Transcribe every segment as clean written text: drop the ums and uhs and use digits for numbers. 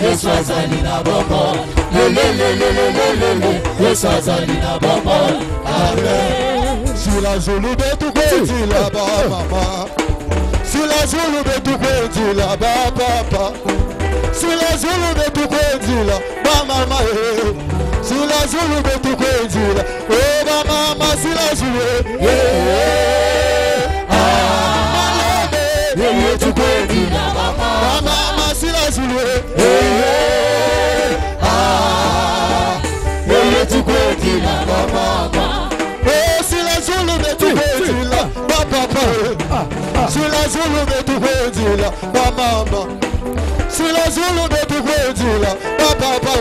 Yesu azali na bombo. Yesu azali na bombo. Amen. Sur la joue de tout petit là-bas, maman. Sur la joue de tout petit là-bas, papa. Sur la joue de tout petit là-bas, maman. Sur la joue de tout petit là. Oh, maman, sur la joue. Tu peux dire maman. Maman, sur la joue. Tu peux dire maman. Oh, sur la joue de tout petit là, papa. Sur la joue de tout petit là, maman. Sur la joue de tout petit là, papa.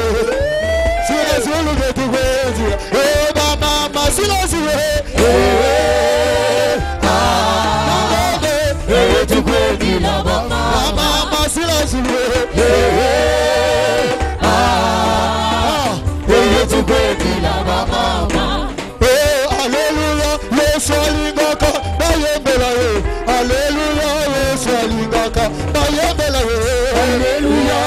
Sur la joue de tout petit là, oh maman, sur la joue. Tu peux dire maman. Maman, sur la joue. Tu peux dire maman. Oh, alléluia, Yesu alingaka, bayembela ye. Alléluia, Yesu alingaka, bayembela ye. Alléluia,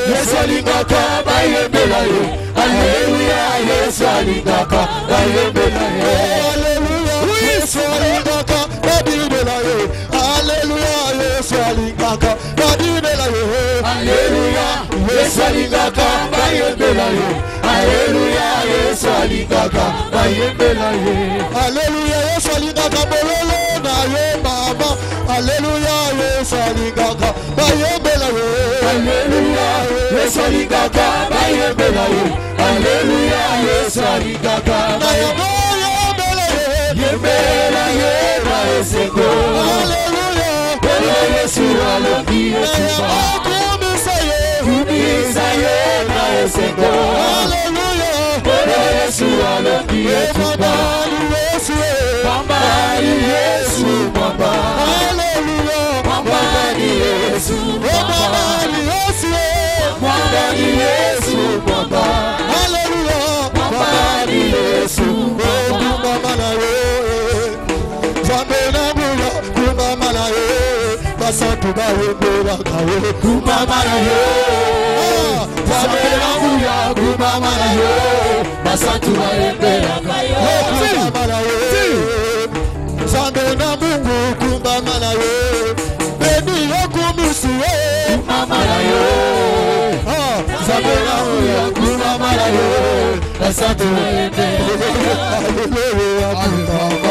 Yesu alingaka, bayembela ye. Alléluia, Yesu alingaka, bayembela ye. Alléluia, Yesu alingaka, bayembela ye. Alléluia, Yesu alingaka, bayembela ye. Alléluia, Yesu alingaka, bayembela ye. Alléluia, Yesu alingaka, bayembela ye. Alléluia, Yesu alingaka, bololo na ye mama. Alléluia, Yesu alingaka, bayembela ye. Alléluia, Yesu alingaka, bayembela ye. Alléluia, Yesu alingaka, bayembela ye. Yembela ye na eseko. Alléluia, Yesu alobi etuba. Kumisa ye na eseko. Alléluia, Yesu alobi etuba. Mama ni Yesu mama. Alléluia, Mama ni Yesu mama. Mama ni Yesu mama. Alléluia, Mama ni Yesu mama. mama na ye. Zambe na buya, kumama na ye. Basantu ba ye bela kawe. Kumama na ye. Zambe na buya, kumama na ye. Basantu ba ye bela kawe. Kumama na ye. Zambe na Mungu, kumama na ye. Beni yo kumisi ye. Kumama na ye. Zambe na buya, kumama na ye. Basantu ba ye bela kawe. Hallelujah, kumama.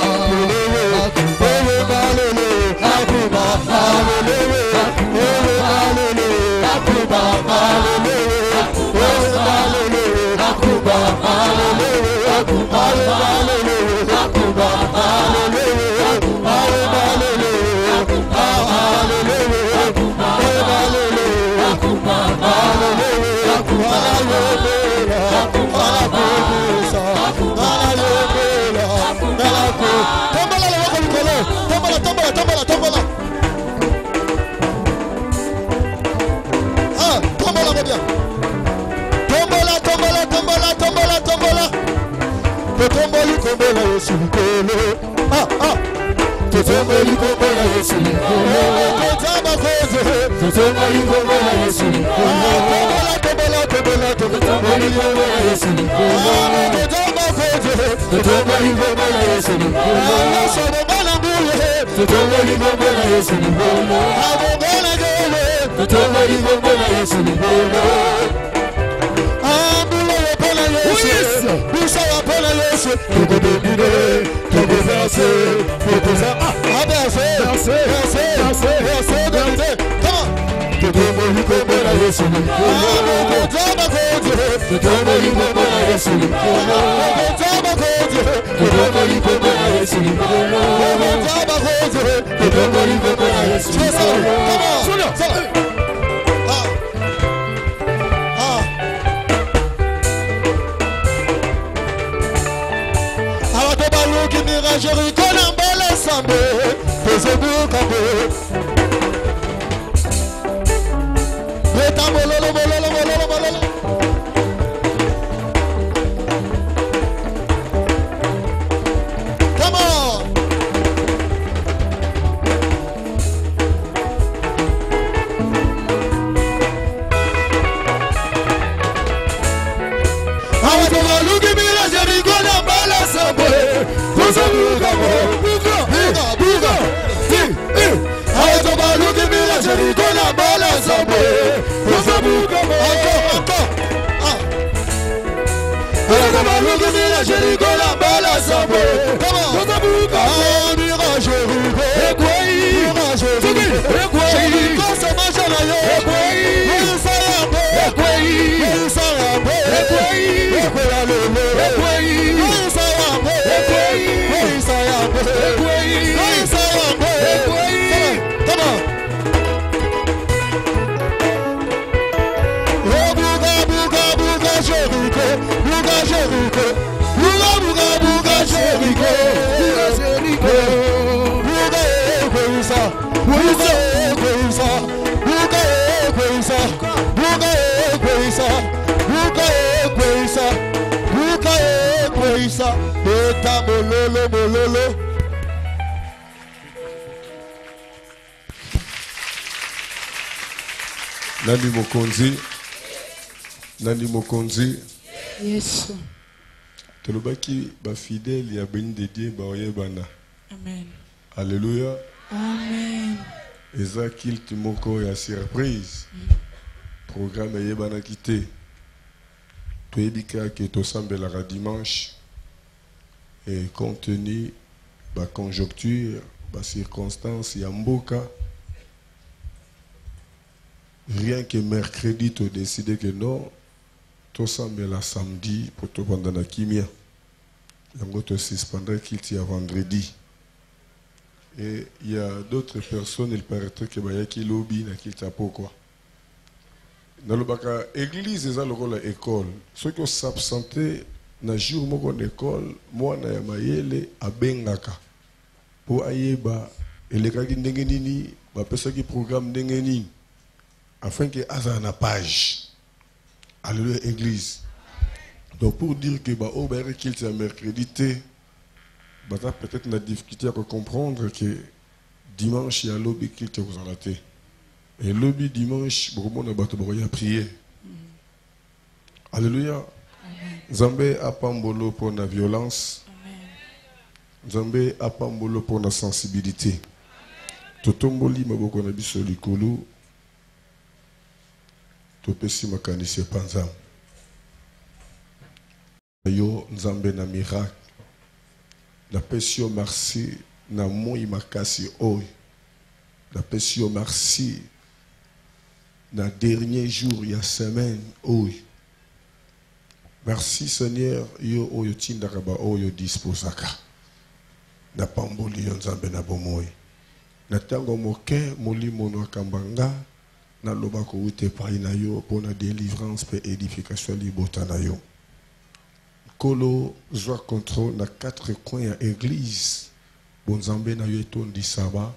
Totomboli kombola Yesu likolo. Totomboli kombola Yesu likolo. Totamba koze. Totomboli kombola Yesu likolo. Totomboli kombola Yesu likolo. Totamba koze. Totomboli kombola Yesu likolo. Sobona buye. Totomboli kombola Yesu likolo. Abona gele. Totomboli kombola Yesu likolo. Ambula yopona Yesu. Bisa yopona Yesu. Togo domine. Togo verse. Togo Totomboli kombola Yesu likolo. Totamba koze. Totomboli kombola Yesu likolo. Totamba koze. Totomboli kombola Yesu likolo. Totamba koze. Totomboli kombola Yesu likolo. Jericho nambele sambe, tezebuka be. Beta mololo mololo mololo mololo. Buka Jéricho la bala sambo. Comment? Buka Jéricho. Buka Jéricho. Jéricho se marche à yo. Nani Mokonzi. Yes. Tolobaki ba fidèle ya béni de Dieu ba oyebana. Amen. Alléluia. Amen. Eza kilt moko ya surprise. Programme yebana kité. Toyebika ke tosambelaka dimanche. Et compte tenu ba conjoncture, ba circonstance ya mboka. Rien que mercredi, tu as décidé que non, tu as samedi pour te prendre la kimia. Tu te suspendrais qu'il y a vendredi. Et il y a d'autres personnes, il paraîtrait que y a qui lobby, qui t'a pourquoi. Dans l'église, ils ont le école. Ceux qui s'absentaient, dans le jour où ils école, moi, je suis à Bengaka. Pour Ayeba, et les gens qui ont qui programme Dengeni. Afin que Asa na page. Alléluia, église. Donc pour dire que bah, qu'il y a mercredi, bah, peut-être la difficulté à comprendre que dimanche, il y a lobby qu'il y a vous en raté. Et lobby dimanche, beaucoup de gens ont prié. Alléluia. Zambé a pambolo pour la violence. Zambé a pambolo pour la sensibilité. Totomboli maboko na biso likolo. Topesi makanisi panza. Yo nzambe na miracle. Na pesi yo merci na moi makasi oy. Na pesi yo merci na dernier jour ya semaine oy. Merci Seigneur yo oyo tindaka ba oyo disposaka. Na pamboli yo nzambe na bomoi. Na tango moke molimo no kambanga. Na loba ko wite pa ina yo pour la délivrance et édification libota na yo. Kolo zwa contrôle na 4 coins ya église. Bonzambe na yo etondi saba.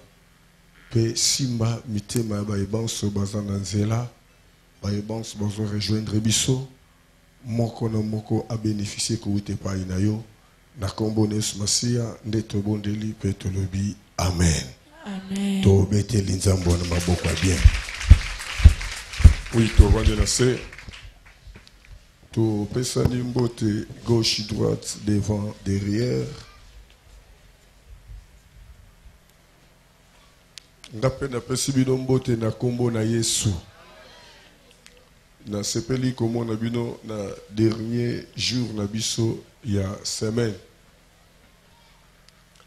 Pe simba mitema ba ebanso bazana nzela. Ba ebanso bazo rejoindre biso. Moko na moko a bénéficier ko wite pa ina yo. Na kombones masia ndeto bondeli pe tolobi amen. Amen. To bete linzambo na maboko bien. Oui, tu vas lancer. Tu peux saluer mbote gauche, droite, devant, derrière. Ngapenda pesibido mbote na kombo na Yesu. Na sepeli komo na bino na dernier jour na biso ya semaine.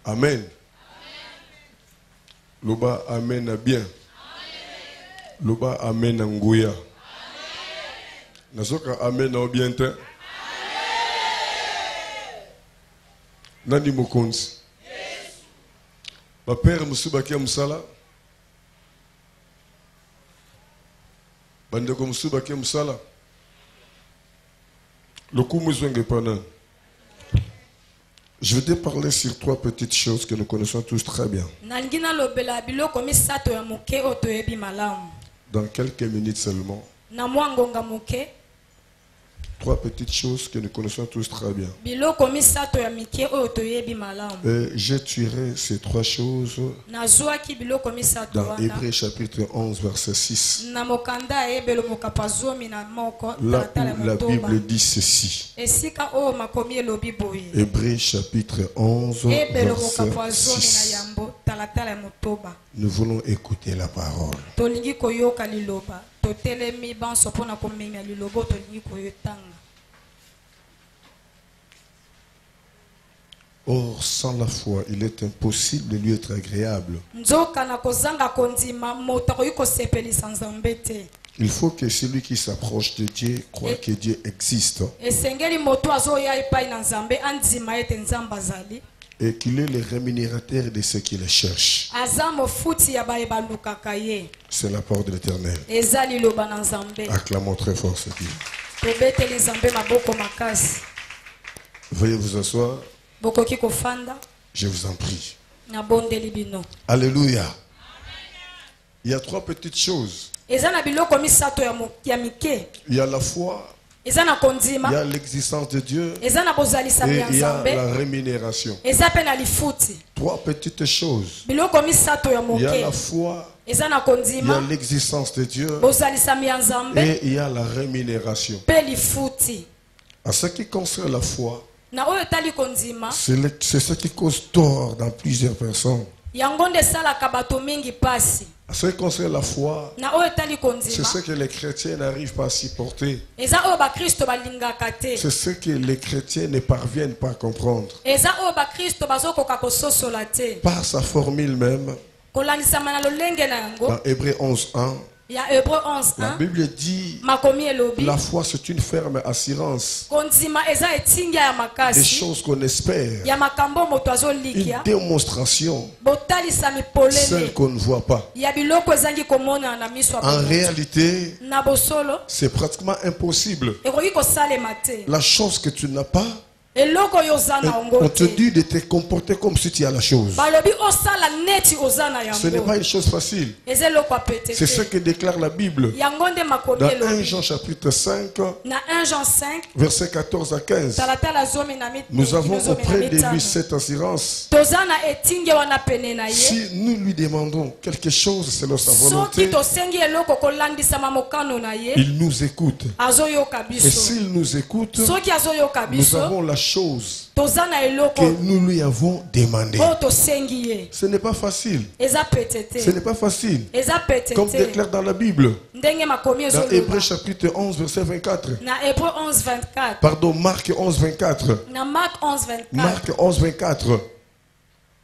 Amen. Loba amen na bien. Loba amen na nguya. Nazoka amen na obiente. Nani mokonzi? Ba père musubaki ya musala. Bandeko musubaki ya musala. Lokumu zwenge pana. Je vais te parler sur 3 petites choses que nous connaissons tous très bien. Dans quelques minutes seulement. 3 petites choses que nous connaissons tous très bien. J'ai tiré ces 3 choses dans Hébreux chapitre 11 verset 6. Là où la Bible dit ceci. Hébreux chapitre 11 verset 6. Nous voulons écouter la parole. Or, sans la foi, il est impossible de lui être agréable. nzoka na kozanga kondima moto akoki kosepelisa nzambe te. Il faut que celui qui s'approche de Dieu croit que Dieu existe esengeli moto azoya epai na nzambe andima ete nzambe azali et qu'il est le rémunérateur de ceux qui le cherchent. aza mofuti ya baye balukaka ye. C'est la parole de l'Éternel. eza liloba na nzambe. Acclamons très fort ce Dieu. tobeteli nzambe maboko makasi. Veuillez vous asseoir, bokoki kofanda je vous en prie. na bondeli bino. Alléluia. Il y a 3 petites choses. eza na biloko misato ya mike. Il y a la foi, eza na il y kondima, a l'existence de Dieu eza na bozalisami et ya il y a nzambe, la rémunération. eza pe na lifuti. 3 petites choses. biloko misato ya Il y a la moke foi, eza na il y a kondima, l'existence de Dieu bozalisami ya nzambe et il y a la rémunération. pe lifuti. À ce qui concerne la foi, na oyo etali kondima c'est ce qui cause tort dans plusieurs personnes. yango nde esalaka bato mingi pasi. À ce qui concerne la foi, na oyo etali c'est kondima ce que les chrétiens n'arrivent pas à supporter. eza oyo bakristo balingaka te. C'est ce que les chrétiens ne parviennent pas à comprendre. eza oyo bakristo bazokoka kososola te. Par sa formule même, kolandisama na lolenge na yango dans Hébreux 11:1, ya Hébreu la 11:1 Bible dit makomi elobi la foi c'est une ferme assurance kondima eza etingia ya des makasi choses qu'on espère, ya makambo moto une azolikia démonstration, botalisami celle polele qu'on ne voit pas. ya biloko ezangi komonana na miso ya En bomoto. réalité, na bosolo c'est pratiquement impossible. ekoki kosalema te. La chose que tu n'as pas, eloko oyo oza na yango on te te dit de te comporter comme si tu as la chose. balobi osala neti oza na Ce n'est yango pas une chose facile. eza eloko apete C'est ce te. que déclare la Bible. yango nde makomi Dans 1 elobi Jean chapitre 5, na 1 Jean 5 versets 14 à 15. talatala zomi na Nous avons zomi na auprès de lui mitano. cette assurance. toza na etinge wana pene na ye Si nous lui demandons quelque chose selon sa soki volonté, tosengi eloko kolandisama mokano na ye il nous écoute. azoyoka Et biso. s'il nous écoute, soki azoyoka nous biso avons la chose toza na que eloko nous lui avons demandé. oyo tosengi ye. Ce n'est pas facile. eza pete Ce te n'est pas facile. eza pete Comme te déclare dans la Bible, ndenge makomi dans ezoloba Hébreux chapitre 11, verset 24. na Hébreu 11:24 Pardon, Marc 11, 24. na Marc 11:24 Marc 11, 24.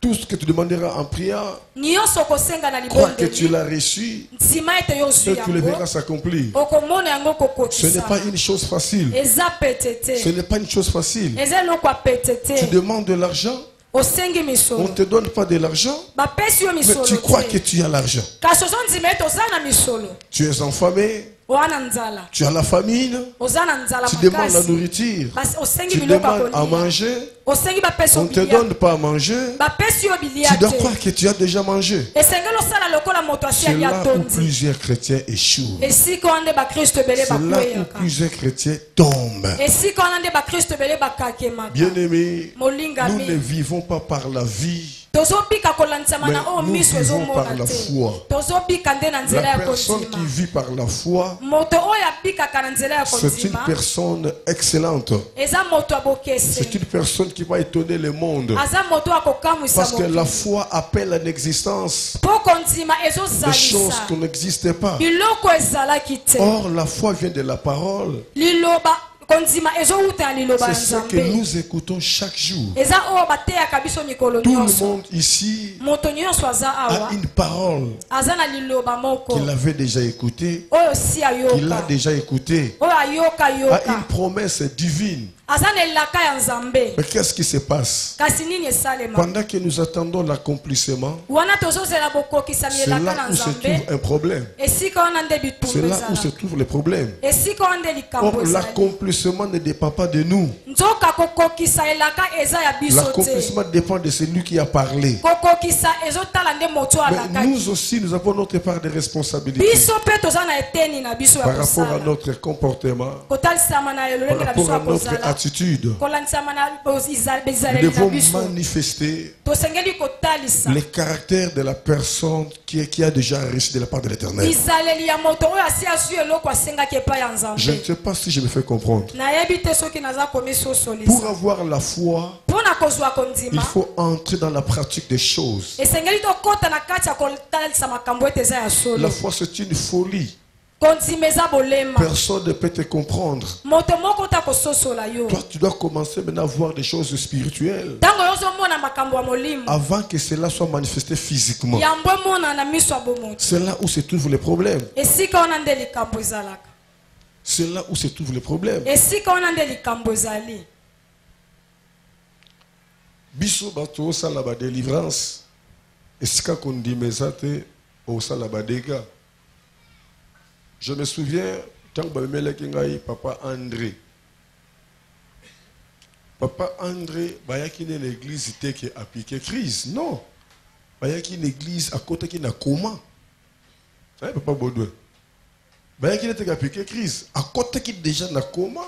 Tout ce que tu demanderas en prière, nyonso okosenga na crois que tu libondeli l'as reçu nsima ete yo ozwi et tu le verras yango s'accomplir. okomona yango Ce n'est pas kokokisama. une chose facile. eza pete Ce te n'est pas une chose facile. eza eloko ya pete Tu te demandes de l'argent, osengi on ne misolo te donne pas de l'argent, bapesi yo mais misolo tu crois que te tu as l'argent. kasi ozondima ete oza na misolo Tu es affamé, oza na nzala tu as la famine, oza na nzala tu demandes la makasi nourriture, basi osengi tu biloko ya demandes à kolia manger, osengi bapesi on yo ne te bilia donne pas à manger, bapesi yo bilia tu dois te croire que tu as déjà mangé. esengeli osala lokola moto asi C'est ali là où atondi plusieurs chrétiens échouent. esika wana nde bakristo ebele C'est là où bakweyaka plusieurs chrétiens tombent. esika wana nde bakristo ebele bakakemaka Bien-aimés, nous ne molingami vivons pas par la vie. tozobika kolandisama Mais na oyo nous miso vivons ezomona par la te foi. tozobika nde na nzela La ya personne qui kondima vit par la foi, moto oyo abikaka na nzela ya c'est une kondima personne excellente. eza moto ya C'est bokese une personne qui va étonner le monde. aza moto ya kokamwisa Parce que la mokili foi appelle en existence mpo kondima des choses ezozalisa qui n'existent pas. biloko ezalaki te Or, la foi vient de la parole. liloba kondima ezowuta na liloba ya C'est ce que nzambe nous écoutons chaque jour. eza oyo bateyaka biso mikolo Tout le nyonso monde ici moto nyonso aza a awa une parole aza na liloba moko qu'il avait déjà écoutée, oyo si qu'il a ayoka déjà écoutée, oyo ayoka a une yoka promesse divine. aza na elaka ya nzambe Mais qu'est-ce qui se passe? kasi nini esalema Pendant que nous attendons l'accomplissement, wana tozozela bokokisami c'est elaka là na où se nzambe trouve un problème. esika wana nde C'est bitumba là où se ezalaka trouve le problème. esika wana nde likambo Or, ezali l'accomplissement ne dépend pas de nous. nzoka kokokisa elaka eza ya biso te L'accomplissement dépend de celui qui a parlé. kokokisa ezotala nde moto Mais alakaki nous aussi, nous avons notre part de responsabilité biso mpe toza na eteni na biso ya par rapport à kosala notre comportement, kotalisama na par lolenge na rapport biso à ya notre kozala attitude. kolandisama na Nous bizaleli na devons biso manifester tosengeli kotalisa le caractère de la personne qui a déjà reçu de la part de l'Éternel. bizaleli ya moto oyo asi azwi eloko asengaki epai ya Je ne nzambe sais pas si je me fais comprendre. nayebi te soki naza Pour komisosolisa avoir la foi, mpo na kozwa il kondima faut entrer dans la pratique des choses. esengeli tokɔta na kati ya kotalisa makambo ete eza ya La solo foi, c'est une folie. kondima eza bolema. Personne ne peut te comprendre. Moto moko ta kososola yo. Toi, tu dois commencer maintenant à voir des choses spirituelles Tango yozo mona makambo ya molimo. avant que cela soit manifesté physiquement. Yambwe mona na miso abomoto. C'est là où se trouvent les problèmes. Esika ona nde likambo ezalaka. C'est là où se trouvent les problèmes. Esika ona nde likambo ezali. Biso bato osala ba délivrance. Esika kondimeza te osala ba dégâts. Je me souviens quand bamelaki ngai papa André. Papa André bayaki na l'église te qui appliqué crise. Non. Bayaki une église à côté qui n'a coma. Hein, papa Baudouin. Bayaki na te qui appliqué crise à côté qui déjà na coma.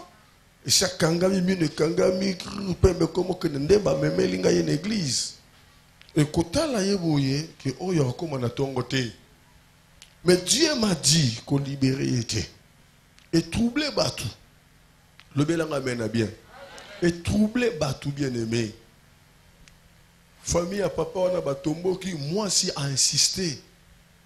Et chaque kangami mine kangami me comme que ndemba memeli ngai une église. Et kotala yeboye que oyo akoma na tongo te. Mais Dieu m'a dit qu'on libérait était. Et troubler Batou. Le Bélanga mène bien. Et troubler Batou bien aimé. Famille à papa on a Batombo qui moi si a insisté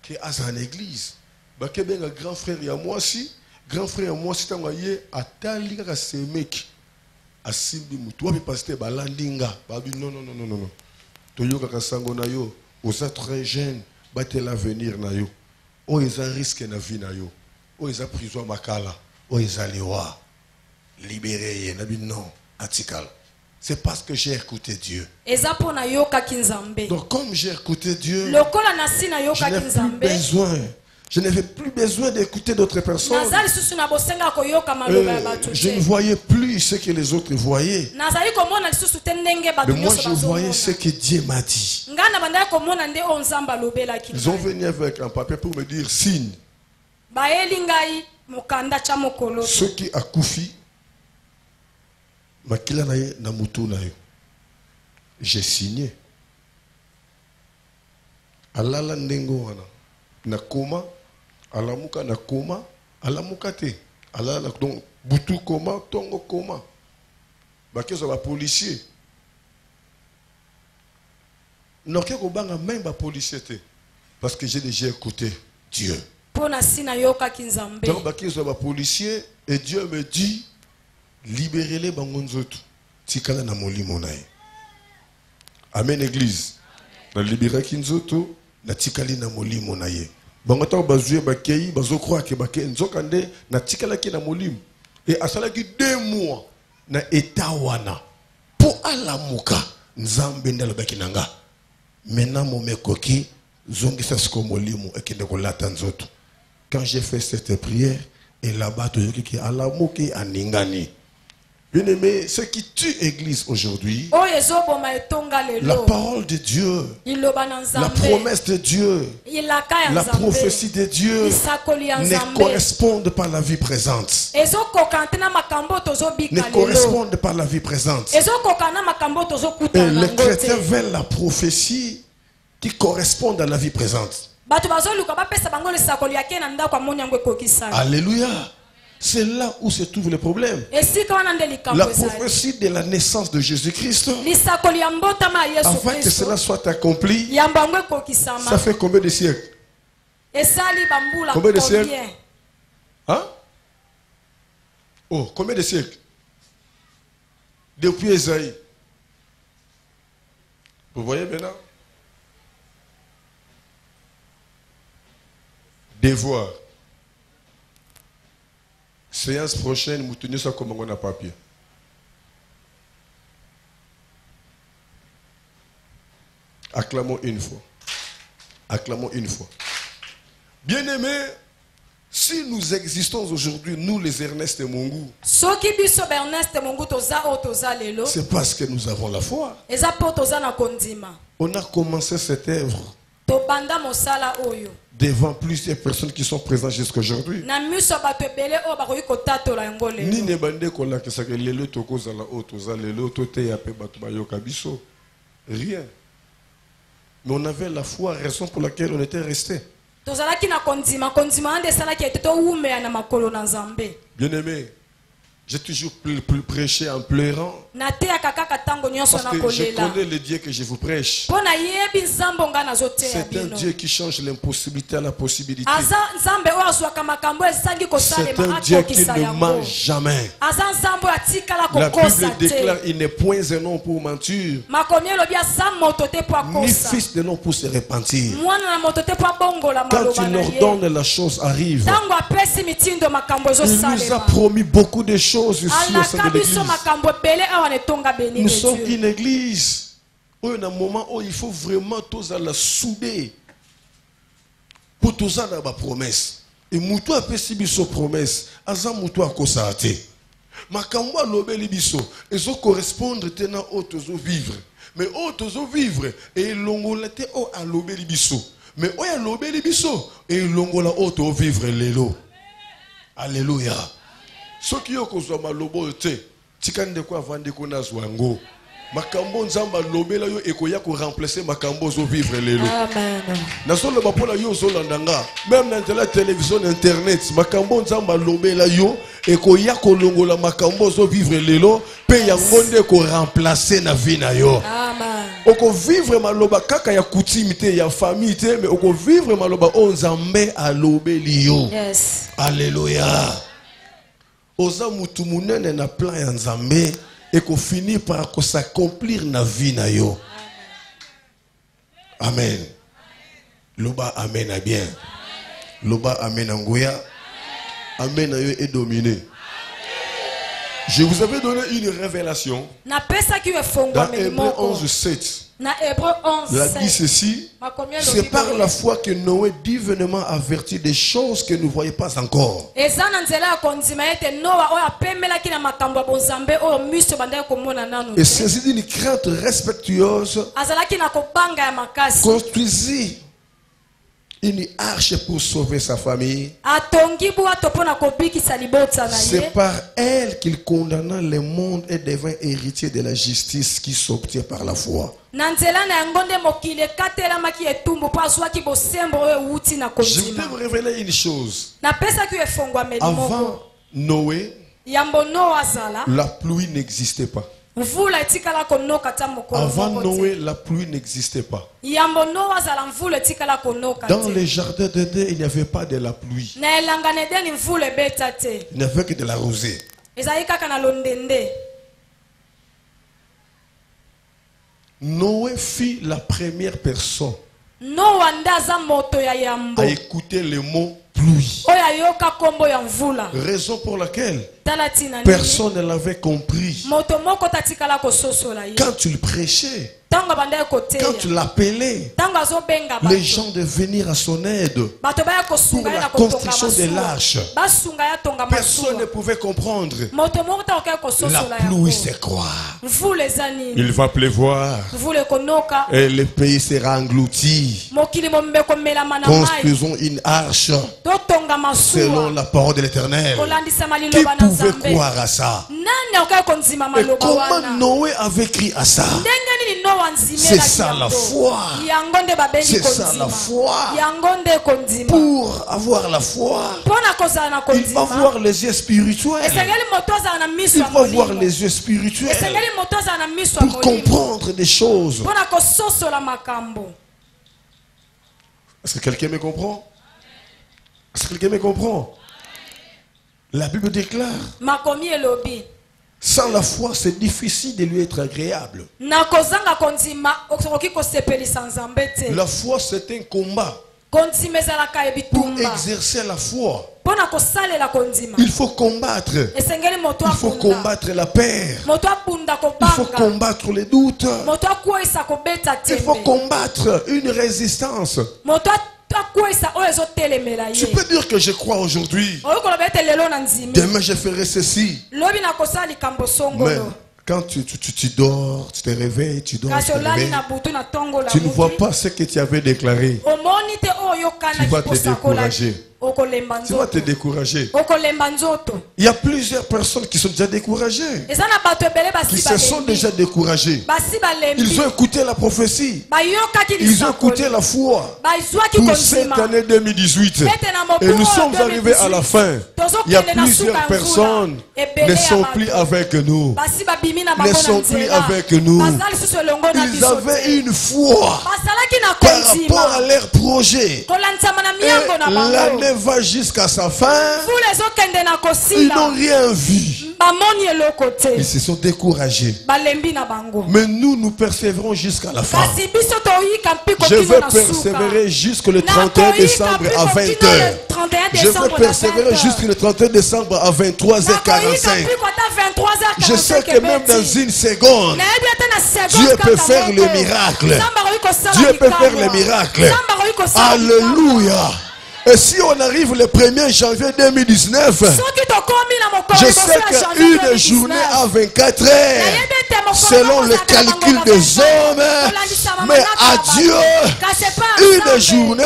que à en église. Baké ben un grand frère et à moi si. Grand frère et moi si t'as envoyé à tali kaka ce mec. À Simbi Moutou. Puis pasteur balandinga. Babi non non non non non. Toyo kaka sango na yo. Aux très jeunes. Batte l'avenir na yo. Oh, ils ont risque na vie na yo. Oh, ils ont prison makala. Oh, ils ont liwa. Libéré, non, atikal. C'est parce que j'ai écouté Dieu. Donc, comme j'ai écouté Dieu, je n'ai plus besoin. Je n'avais plus besoin d'écouter d'autres personnes. Je ne voyais plus ce que les autres voyaient. Mais moi, je voyais ce que Dieu m'a dit. Ils ont venu avec un papier pour me dire signe. Ce qui a koufi, j'ai signé. Alala ndengo wana na koma. Alamuka na koma, alamuka te. Alala donc butu koma, tongo koma. Bakezo ba policier. Noké ko banga même ba policier te. Parce que j'ai déjà écouté Dieu. Donc bakezo ba policier et Dieu me dit libérez-les bangonzotu. Tikala na molimo nae. Amen église. Na libérer kinzotu na tikali na molimo nae. Bangata bazoué bakei bazo croire que bakei nzokande na tikalaki na molim et asalaki 2 mois na etawana pour alamuka nzambe ndalo bakinanga maintenant momekoki zongisa sko molimo ekende kolata nzoto. Quand j'ai fait cette prière et là-bas toyoki ki alamuki aningani. Bien aimé, ce qui tue l'église aujourd'hui, la parole de Dieu, la promesse de Dieu, la prophétie de Dieu ne correspondent pas à la vie présente. Ne correspondent pas à la vie présente. Et les chrétiens veulent la prophétie qui correspond à la vie présente. Alléluia. C'est là où se trouve le problème. La prophétie de la naissance de Jésus-Christ, avant que cela soit accompli, ça fait combien de siècles? Combien de siècles? Hein? Oh, combien de siècles? Depuis Esaïe. Vous voyez maintenant? Devoir. Séance prochaine, nous tenons ça comme on a papier. Acclamons une fois. Acclamons une fois. Bien-aimés, si nous existons aujourd'hui, nous les Ernest et Mungu, c'est parce que nous avons la foi. On a commencé cette œuvre devant plusieurs personnes qui sont présentes jusqu'à aujourd'hui. Rien. Mais on avait la foi, raison pour laquelle on était resté. Bien aimé, j'ai toujours prêché en pleurant. nyonso Parce que je nakolela connais le Dieu que je vous prêche. mpo nayebi nzambe nga nazoteya C'est un bino Dieu qui change l'impossibilité à la possibilité. aza nzambe oyo azwaka makambo esangi C'est kosalema un Dieu qui akokisa ne yango ment jamais. aza nzambe oyo atikala La kokosa Bible déclare te il n'est point un homme pour mentir, makomi elobi aza moto te mpo ni akosa fils de l'homme pour se repentir. mwana na moto te mpo abongola Quand maloba il na ye ordonne, la chose arrive. ntango apesi mitindo makambo Il nous a ezosalema promis beaucoup de choses ici au sein alaka de biso l'église. makambo ebele awa netonga béni Nous de sommes Dieu une église où il y a un moment où il faut vraiment tous la souder pour tous la promesse. Et moutou a pesi biso promesse, aza moutou a kosate. Makambo lobeli biso, ezo correspondre tena au tozo vivre. Mais au tozo vivre et longolate o a lobeli biso. Mais o a lobeli biso et longola o to vivre lelo. Alléluia. Ce qui est kozwa malobo te, tikande ko avande ko nazwango. Makambo nzamba lobela yo ekoya ko remplacer makambo zo vivre lelo. amen Nasolo ba pola yo zo landanga. Même dans la télévision internet, makambo nzamba lobela yo ekoya ko longola makambo zo vivre lelo pe yango nde ko remplacer na vie na yo. amen Oko vivre maloba kaka ya coutume te ya famille te mais oko vivre maloba o nzambe alobeli yo. yes Alléluia. Oza mutu munene na plan ya nzambe et qu'on finit par s'accomplir na vie na yo. Amen. Loba amen a bien. Loba amen angoya. Amen a yo est dominé. Je vous avais donné une révélation napesaki yo dans efongwameli Hébreu moko 11:7. na Hébreu Il a dit 11 ceci. makomi C'est elobi par boye. la foi que Noé divinement avertit des choses que nous ne voyions pas encore. eza na nzela ya kondima ete noa oyo apemelaki na makambo ya bonzambe oyo miso bandaki komona nanu Et te saisi d'une crainte respectueuse, azalaki na kobanga ya makasi construisit une arche pour sauver sa famille. atongi bwato mpo na kobikisa libota na ye C'est par elle qu'il condamna le monde et devint héritier de la justice qui s'obtient par la foi. na nzela na yango nde mokili ekatelamaki etumbu mpo azwaki bosembo oyo ewuti na Je voudrais kondima vous révéler une chose. napesaki yo efongwameli moko Avant Noé, yambo noa azala la pluie n'existait pas. mvula etikala konoka ta mokolo Avant moko te. Noé, la pluie n'existait pas. yambo noa azala mvula etikala konoka Dans te les jardins d'Éden, il n'y avait pas de la pluie. na elanga na edeni mvula ebeta te Il n'y avait que de la rosée. ezali kaka na londende Noé fut la première personne noa nde aza moto ya yambo à écouter le mot pluie. oyo ayoka nkombo ya mvula Raison pour laquelle tala ntina nini personne ne l'avait compris. moto moko tatikala kososola ye Quand tu le prêchais, ntango bandaki quand tu koteya l'appelais, ntango azobenga les bato gens devaient venir à son aide. bato baya Pour kosunga ye la na kotonga construction de masuwa l'arche. basunga ye atonga Personne ne masuwa pouvait comprendre. moto moko ntango La okei kososola pluie, yango c'est quoi? mvula eza nini Il va pleuvoir mvula ekonoka et le pays sera englouti. mokili mombe komelama na mai Construisons une arche totonga selon masuwa la parole de l'Éternel. kolandisama Qui liloba na pouvait nzambe croire à ça? nani okei kondima Et maloba comment wana Noé avait écrit à ça? ndenge nini noa C'est ça la nzimelaki foi. yango nde babeli C'est ça la kondima foi. yango nde kondima Pour avoir la foi, mpo na kozala na il faut kondima avoir les yeux spirituels. esengeli moto azala na miso Il ya faut avoir molimo les yeux spirituels esengeli moto azala na miso ya pour molimo comprendre des choses. mpo na kososola makambo Est-ce que quelqu'un me comprend? Est-ce que quelqu'un me comprend? La Bible déclare, makomi elobi sans la foi, c'est difficile de lui être agréable. na kozanga kondima okoki kosepelisa nzambe te La foi, c'est un combat. kondima ezalaka ya Pour bitumba exercer la foi, mpo na kosalela kondima il faut combattre. esengeli moto Il faut abunda combattre la peur. moto abunda Il faut kobanga combattre les doutes. moto akweyisa kobeta Il faut tembe combattre une résistance. moto akweyisa oyo ezotelemela Tu ye peux dire que je crois aujourd'hui. oyo koloba ete lelo na nzimi Demain, je ferai ceci. lobi na kosala likambo Mais songolo quand tu dors, tu te réveilles, tu dors, tu kasi te olali réveilles. na butu na ntongo la Tu ne vois muki pas ce que tu avais déclaré. omoni te oyo Tu okanaki vas te posakolaki décourager. okolemba tu vas te nzoto décourager. okolemba nzoto Il y a plusieurs personnes qui sont déjà découragées, eza na bato ebele qui basi se sont balembi déjà découragées. basi balembi Ils ont écouté la prophétie, bayokaki ils ont écouté lisakoli la foi bazwaki pour cette kondima année 2018. ete na Et mokolo nous sommes arrivés à la fin. Il y a plusieurs personnes ne sont plus avec nous, basi babimi na ne bango sont na plus nzela avec nous. baza lisusu elongo na Ils biso avaient te une foi basalaki na par rapport à kondima leur projet. kolandisama na Et miango na bango l'année va jusqu'à sa fin. mvula ezokende na Ils n'ont kosila rien vu. bamoni eloko Ils te se sont découragés. balembi na bango Mais nous persévérons jusqu'à la fin. kasi biso toyika mpi Je kokino vais na suka persévérer jusqu'au Na 31 koyika décembre mpi à kokino 20h. le 31 Je vais décembre na persévérer 20h. jusqu'au 31 décembre à 23h45. Je sais que même dans une seconde, Dieu peut faire le miracle. Dieu peut faire le miracle. Alléluia. Et si on arrive le 1er janvier 2019, je sais qu'une journée à 24 heures, selon le calcul des hommes, mais à Dieu, une journée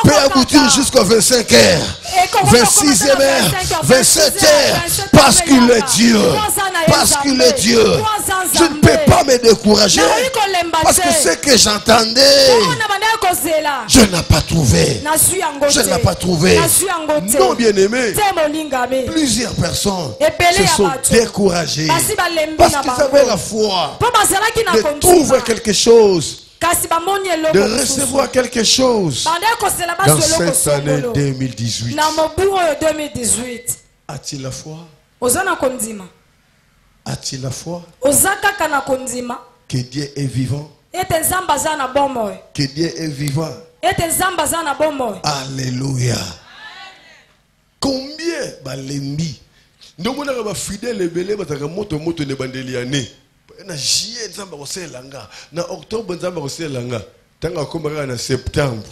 peut aboutir jusqu'à 25 heures, 26 heures, 27 heures, parce qu'il est Dieu. Parce qu'il est Dieu. Je ne peux pas me décourager, parce que ce que j'entendais, je n'ai pas trouvé. Je n'ai pas trouvé. Non, bien-aimé, plusieurs personnes se sont découragées parce qu'ils avaient la foi de trouver quelque chose, de recevoir quelque chose dans cette année 2018. A-t-il la foi? A-t-il la foi que Dieu est vivant? Que Dieu est vivant. Alléluia. Combien balembi ndomona ba fidèle ebele bataka moto ne bandeliane na juillet nzamba koselanga na octobre nzamba koselanga tanga komaka na septembre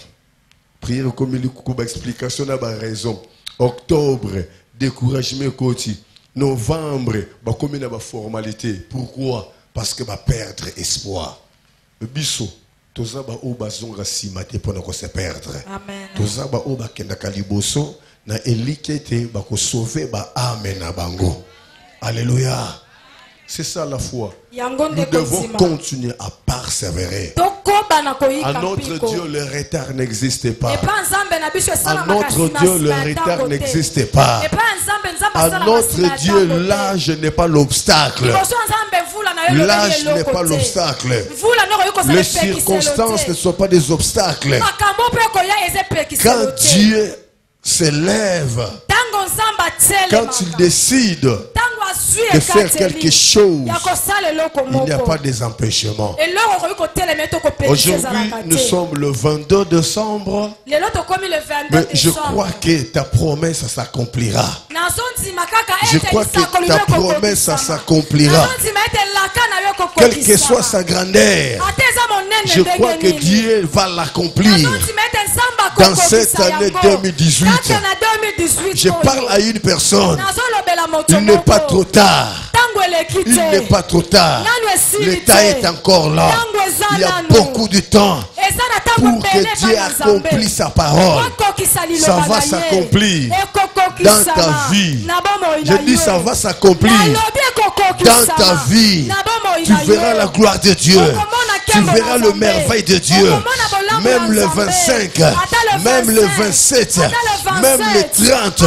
prière comme il kuba explication na ba raison octobre découragement koti novembre ba comme na ba formalité pourquoi parce que ba perdre espoir biso tozaba o bazonga simate pona ko se perdre tozaba o bakenda kaliboso na elikete ba ko sauver ba âme na bango. Alléluia. C'est ça la foi. Nous devons continuer à persévérer. À notre Dieu, le retard n'existe pas. À notre Dieu, le retard n'existe pas. À notre Dieu, l'âge n'est pas l'obstacle. L'âge n'est pas l'obstacle. Les circonstances ne sont pas des obstacles. Quand Dieu s'élève, quand il décide de faire quelque chose, il n'y a pas des empêchements. Aujourd'hui, nous sommes le 22 décembre, mais je crois que ta promesse s'accomplira. Je crois que ta promesse s'accomplira. Quelle que soit sa grandeur, je crois que Dieu va l'accomplir dans cette année 2018. Je parle à une personne. Il n'est pas trop tard. Il n'est pas trop tard. Le temps est encore là. Il y a beaucoup de temps pour que Dieu accomplisse sa parole. Ça va s'accomplir dans ta vie. Je dis ça va s'accomplir dans ta vie. Tu verras la gloire de Dieu. Tu verras le merveille de Dieu. Même le 25, même le 27, même le 30.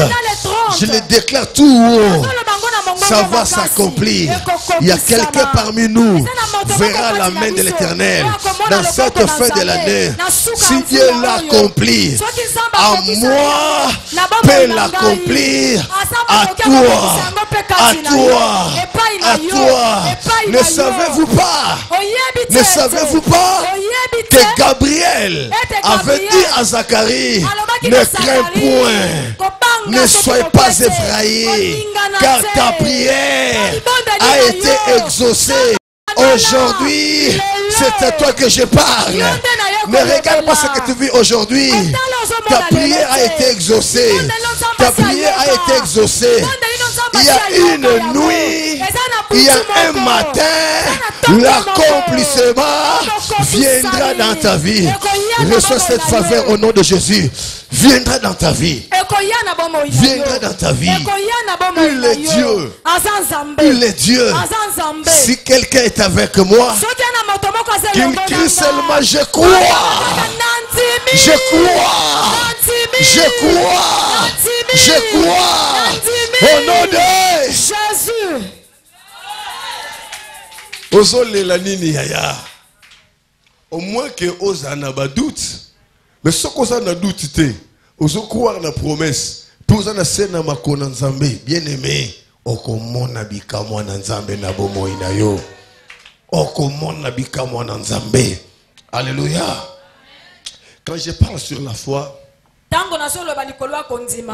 Je le déclare tout haut. Ça va s'accomplir. Il y a quelqu'un parmi nous verra la main de l'Éternel dans cette fin de l'année. Si Dieu l'accomplit, à moi peut l'accomplir, à toi, à toi, à toi. Ne savez-vous pas? Ne savez-vous pas que Gabriel avait dit à Zacharie, ne crains point, ne soyez pas effrayé, car ta prière a été exaucée. Aujourd'hui, c'est à toi que je parle. Ne regarde pas ce que tu vis aujourd'hui. Ta prière a été exaucée. Ta prière a été exaucée. Il y a une nuit, il y a un matin, l'accomplissement viendra dans ta vie. Reçois cette faveur au nom de Jésus. Viendra dans ta vie. Viendra dans ta vie. Il est Dieu. Il est Dieu. Si quelqu'un est avec moi, qu'il crie seulement je crois. Je crois. Je crois. Je crois. Au nom de Jésus. Ozole la nini yaya. Au moins que osa na ba doute. Mais ce qu'on a na doute te, ozo croire na promesse. Pour ça na sena makona nzambe, bien aimé. Okomona bikamo na nzambe na bomo inayo. Okomona bikamo na nzambe. Alléluia. Quand je parle sur la foi, la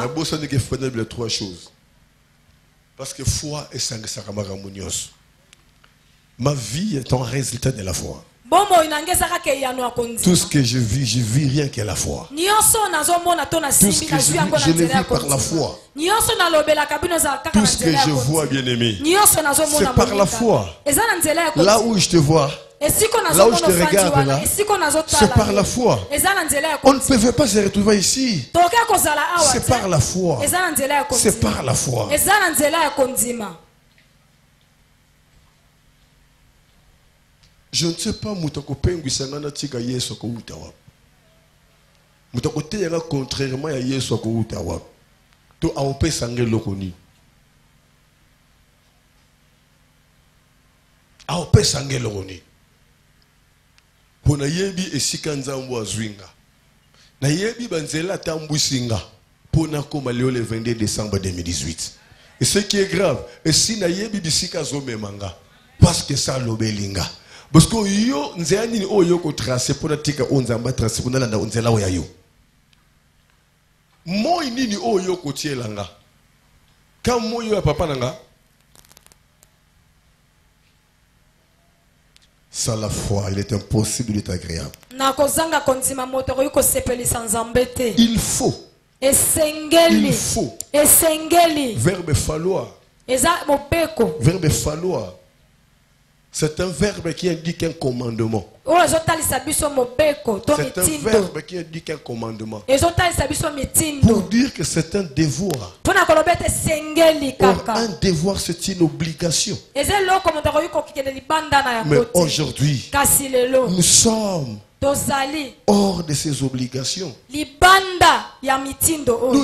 bosse n'est que faire de trois choses. Parce que foi est sangasakamaramunios. Ma vie est un résultat de la foi. Tout ce que je vis rien que la foi. Tout ce que je le vis par la foi. Tout ce que je vois, bien aimé, c'est par la foi. Là où je te vois, là où je te regarde là, c'est par la foi. On ne pouvait pas se retrouver ici. C'est par la foi. C'est par la foi. Je ne sais pas mutako pengu sangana tika Yesu ko utawa. Mutako teyanga contrairement à Yesu ko utawa. To aope sange lokoni. Aope sange lokoni. Pona yebi esika nzambo azwinga. Na yebi banzela tambu singa. Pona koma leo le 22 décembre 2018. Et ce qui est grave, et si na yebi bisika zomemanga parce que ça lobelinga. Parce que yo nzani o yo ko tracer pour tika onzamba tracer pour nalanda onzela o yayo. Moi nini o yo ko tielanga. Quand moi yo papa nanga. Sans la foi, il est impossible d'être agréable. Il faut. Il faut. Verbe falloir. Verbe falloir. C'est un verbe qui indique un commandement. C'est un verbe qui indique un commandement. Pour dire que c'est un devoir. Or, un devoir, c'est une obligation. Mais aujourd'hui, nous sommes hors de ces obligations. Nous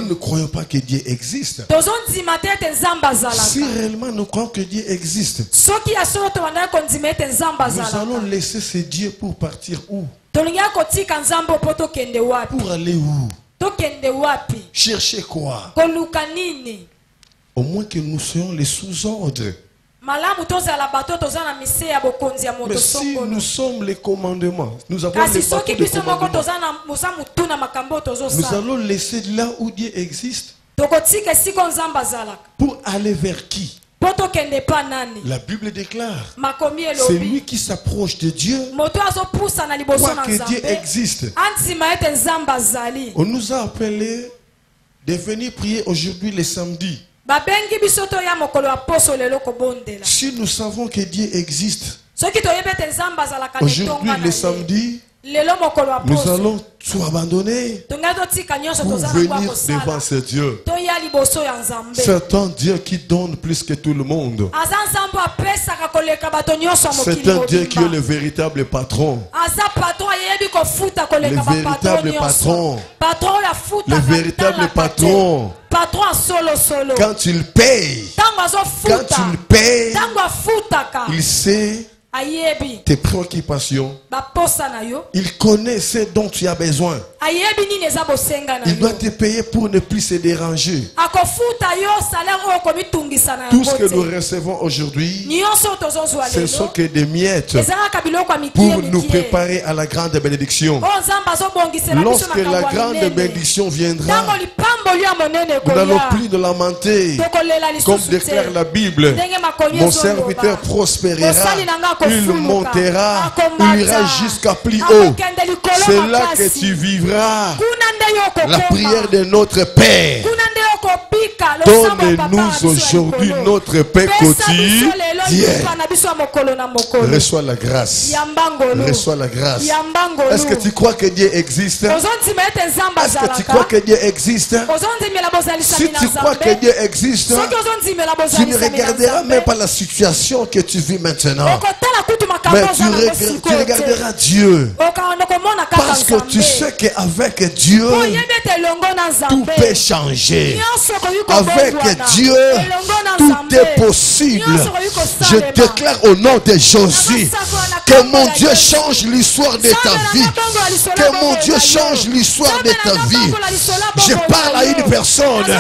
ne croyons pas que Dieu existe. Si réellement nous croyons que Dieu existe, nous allons laisser ce Dieu pour partir où? Pour aller où? Chercher quoi? Au moins que nous soyons les sous-ordres. Mais si nous sommes les commandements, nous avons les bateaux de commandement. Nous allons laisser là où Dieu existe pour aller vers qui? La Bible déclare, c'est lui qui s'approche de Dieu, quoi que Dieu existe. On nous a appelés de venir prier aujourd'hui les samedis. Si nous savons que Dieu existe, aujourd'hui les samedis, nous allons tout abandonner pour venir devant ce Dieu. C'est un Dieu qui donne plus que tout le monde. C'est un Dieu qui est le véritable patron. Le véritable patron. Le véritable patron. Quand il paye, il sait tes préoccupations. Il connaît ce dont tu as besoin. Il doit te payer pour ne plus se déranger. Tout ce que nous recevons aujourd'hui, ce ne sont que des miettes pour nous préparer à la grande bénédiction. Lorsque la grande bénédiction viendra, nous n'allons plus nous lamenter. Comme déclare la Bible, mon serviteur prospérera, il montera, il ira jusqu'à plus haut. C'est là que tu vivras la prière de notre Père. Donne-nous aujourd'hui notre paix quotidienne. Reçois la grâce. Reçois la grâce. Est-ce que tu crois que Dieu existe? Est-ce que tu crois que Dieu existe? Si tu crois que Dieu existe, tu ne regarderas même pas la situation que tu vis maintenant. Mais tu regarderas Dieu. Parce que tu sais qu'avec Dieu, tout peut changer. Avec Dieu, tout est possible. Je déclare au nom de Jésus que mon Dieu change l'histoire de ta vie. Que mon Dieu change l'histoire de ta vie. Je parle à une personne.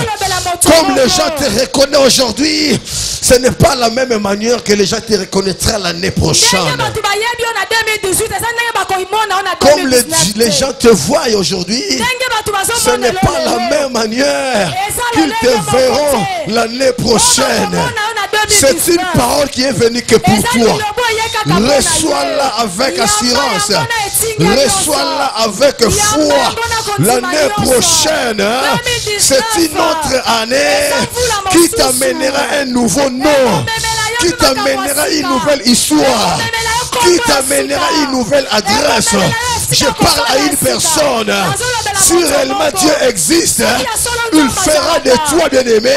Comme les gens te reconnaissent aujourd'hui, ce n'est pas la même manière que les gens te reconnaîtront l'année prochaine. Comme les gens te voient aujourd'hui, ce n'est pas la même manière qu'ils te verront l'année prochaine. C'est une parole qui est venue que pour toi. Reçois-la avec assurance. Reçois-la avec foi. L'année prochaine, c'est une autre année qui t'amènera un nouveau nom, qui t'amènera une nouvelle histoire, qui t'amènera une nouvelle adresse. Je parle à une personne. Si réellement Dieu existe, il fera de toi, bien-aimé,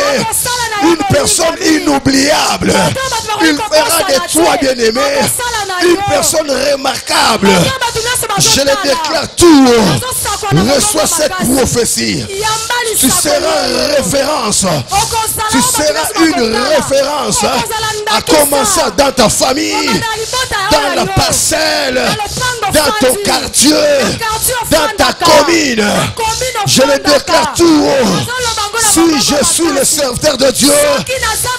une personne inoubliable. Il fera de toi, bien-aimé, une personne remarquable. Je le déclare tout. Reçois cette prophétie. Tu seras référence. Tu seras une référence. À commencer dans ta famille, dans la parcelle, dans ton quartier, dans ta commune. Je le déclare tout. Si je suis le serviteur de Dieu,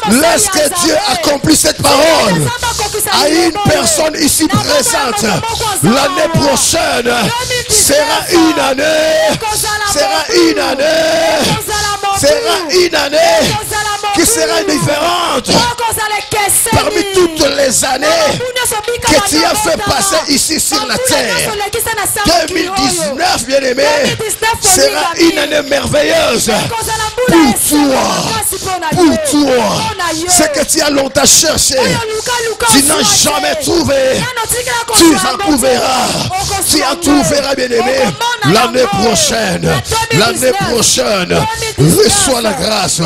laisse que Dieu accomplisse cette parole à une personne ici présente. L'année prochaine sera une année, qui sera différente parmi toutes les années que tu as fait passer ici sur la terre. 2019, bien-aimé, sera une année merveilleuse pour toi. Ce que tu as longtemps cherché, tu n'as jamais trouvé, tu en trouveras. Tu en trouveras, bien-aimé, l'année prochaine. L'année prochaine, reçois la grâce.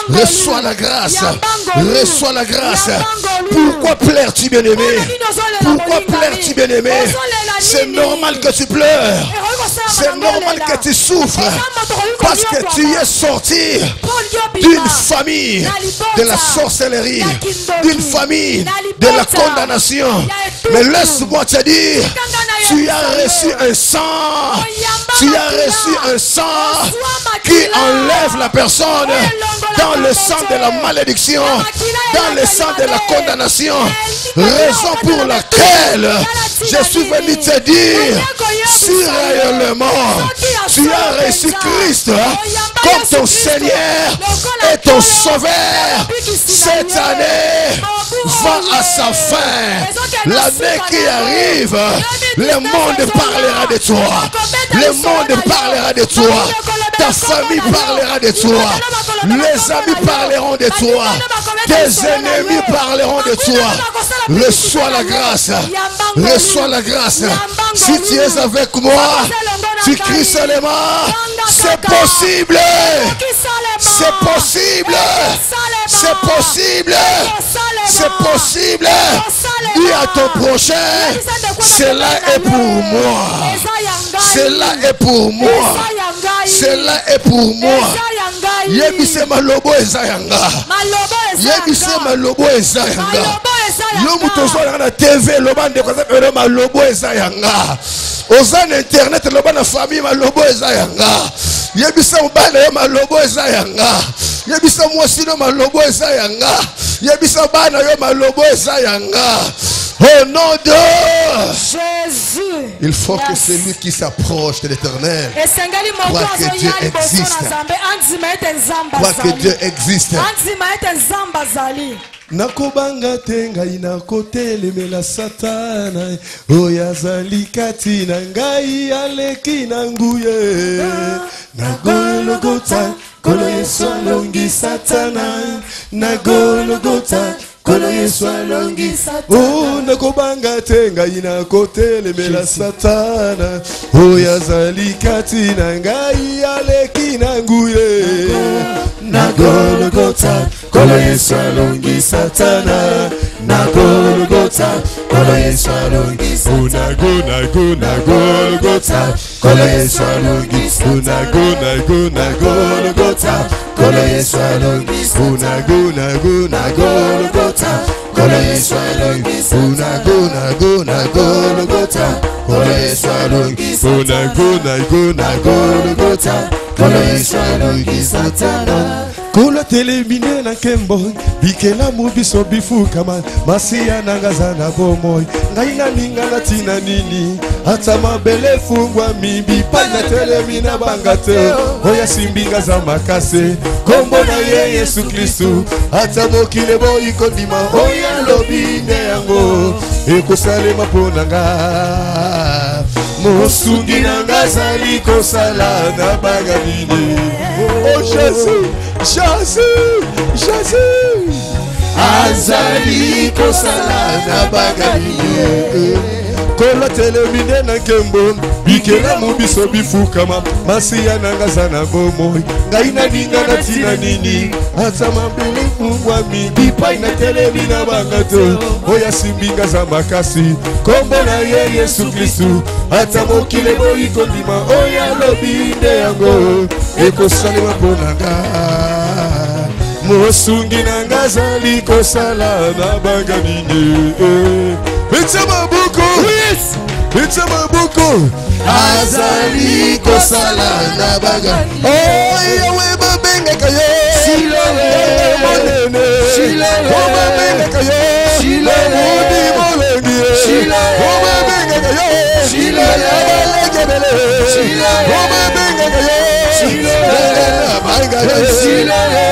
Reçois la grâce. Reçois la grâce. Pourquoi pleures-tu, bien-aimé? Pourquoi pleures-tu, bien-aimé? C'est normal que tu pleures. C'est normal que tu souffres. Parce que tu es sorti d'une famille de la sorcellerie, d'une famille de la condamnation. Mais laisse-moi te dire, tu as reçu un sang. Tu as reçu un sang qui enlève la personne dans le sang de la malédiction, dans le sang de la condamnation. Raison pour laquelle je suis venu te dire, si réellement tu as reçu Christ comme ton Seigneur et ton Sauveur, cette année va à sa fin. L'année qui arrive, le monde parlera de toi. Le monde parlera de toi. Ta famille parlera de toi. Les amis parleront de toi. Tes ennemis parleront de toi. Reçois la grâce. Reçois la grâce. Si tu es avec moi, tu cries seulement. C'est possible. C'est possible. C'est possible. C'est possible. Dis à ton prochain, cela est pour moi. Cela est pour moi. Cela est pour moi. Yebise malobo ezayanga. Yebise malobo ezayanga. Yo mutozo na TV lobande kwa sababu malobo ezayanga. Ozana internet lobana famille malobo ezayanga. Yebise mbana yo malobo ezayanga. Yebise mwasino malobo ezayanga. Yebise bana yo malobo ezayanga. Au nom de Jésus. Il faut que celui qui s'approche de l'Éternel croit que Dieu existe. Croit que Dieu existe. Nakobanga tenga inakotelemela satana oyazali kati na ngai aleki na nguye nagologota Kolo Yesu alongi Satana na Golgotha. Kolo Yesu alongi Satana. Oh, nakobanga te ngai na kotelemela Satana. Oh, yazali kati na ngai aleki na nguye. Na Golgotha. Kolo Yesu alongi Satana na Golgotha. Kolo Yesu alongi Satana. Na Golgotha. Kolo Yesu alongi Satana. Na Golgotha. Kolo Yesu alongi Satana. Na Golgotha. Kolo Yesu alongi Satana. Na Golgotha. Kolo Yesu alongi Satana. Na Golgotha. Kolo Yesu alongi Satana. Kula telemine na kembo bikela mubiso bifuka masia nangaza na bomoy ngai na ninga na tina nini hata mabele fungwa mibi pana telemina bangate oya simbinga za makase kombo na ye Yesu Kristu hata mokile boy kondima oya lobine yango ekosalema ponanga mosungi nanga zali kosala na baganini. Oh Jésus, azali kosala na baganini. Kola telemine na kembo bikela mubiso bifukama masia nanga zana bomoy ngai na ninga na tina nini hata mabele fungwa midi paina telemina bangato oya simbinga za makasi kombo na ye Yesu Kristu hata mokile boyi kondima oya lobinde yango ekosalema ponanga mosungi nanga zali kosala na baganini. Pizza mabuko, yes. Pizza mabuko, azali kosala na baga. Oh, yawe babenga kayo. Shilole, monene. Shilole, oh babenga kayo. Shilole, odi molengi. Shilole, oh babenga kayo. Shilole, abalekebele. Shilole, oh babenga kayo. Shilole, abalekebele. Shilole, Shilole,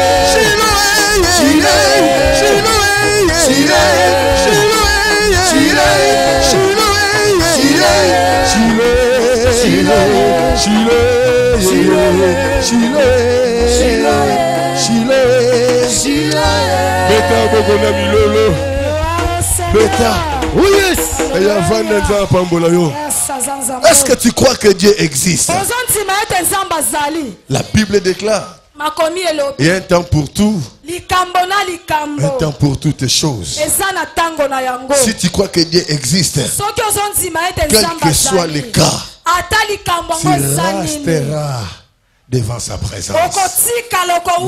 Shilole, Shilole. Beta bokona milolo. Beta. Oui. Est-ce que tu crois que Dieu existe? La Bible déclare. Il y a un temps pour tout. Un temps pour toutes les choses. Si tu crois que Dieu existe, quel que soit le cas, tu resteras devant sa présence.